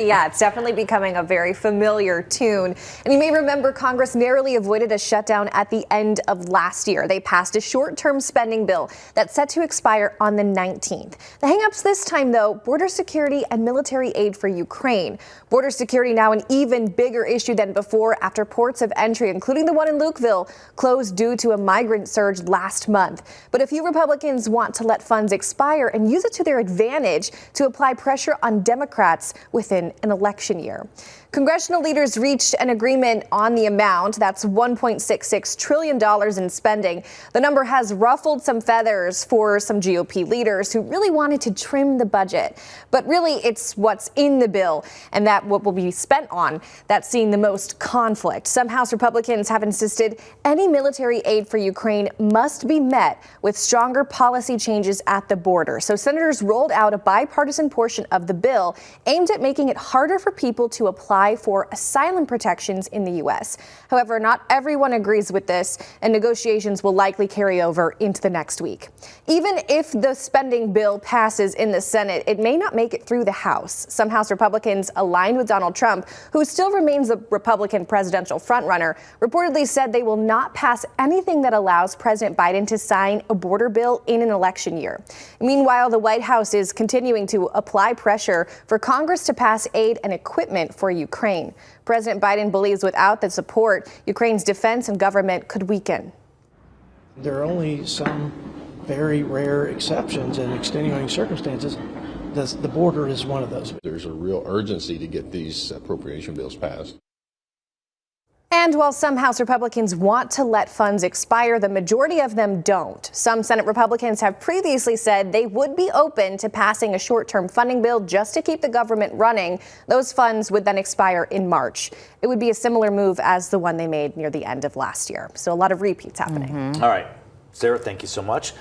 Yeah, it's definitely becoming a very familiar tune. And you may remember Congress narrowly avoided a shutdown at the end of last year. They passed a short-term spending bill that's set to expire on the 19th. The hang-ups this time, though, border security and military aid for Ukraine. Border security now an even bigger issue than before after ports of entry, including the one in Lukeville, closed due to a migrant surge last month. But a few Republicans want to let funds expire and use it to their advantage to apply pressure on Democrats within an election year. Congressional leaders reached an agreement on the amount. That's $1.66 trillion in spending. The number has ruffled some feathers for some GOP leaders who really wanted to trim the budget. But really, it's what's in the bill and that what will be spent on that's seeing the most conflict. Some House Republicans have insisted any military aid for Ukraine must be met with stronger policy changes at the border. So senators rolled out a bipartisan portion of the bill aimed at making it harder for people to apply for asylum protections in the U.S. However, not everyone agrees with this, and negotiations will likely carry over into the next week. Even if the spending bill passes in the Senate, it may not make it through the House. Some House Republicans aligned with Donald Trump, who still remains the Republican presidential frontrunner, reportedly said they will not pass anything that allows President Biden to sign a border bill in an election year. Meanwhile, the White House is continuing to apply pressure for Congress to pass aid and equipment for Ukraine. President Biden believes without the support, Ukraine's defense and government could weaken. There are only some very rare exceptions and extenuating circumstances. The border is one of those. There's a real urgency to get these appropriation bills passed. And while some House Republicans want to let funds expire, the majority of them don't. Some Senate Republicans have previously said they would be open to passing a short-term funding bill just to keep the government running. Those funds would then expire in March. It would be a similar move as the one they made near the end of last year. So a lot of repeats happening. All right, Sarah, thank you so much.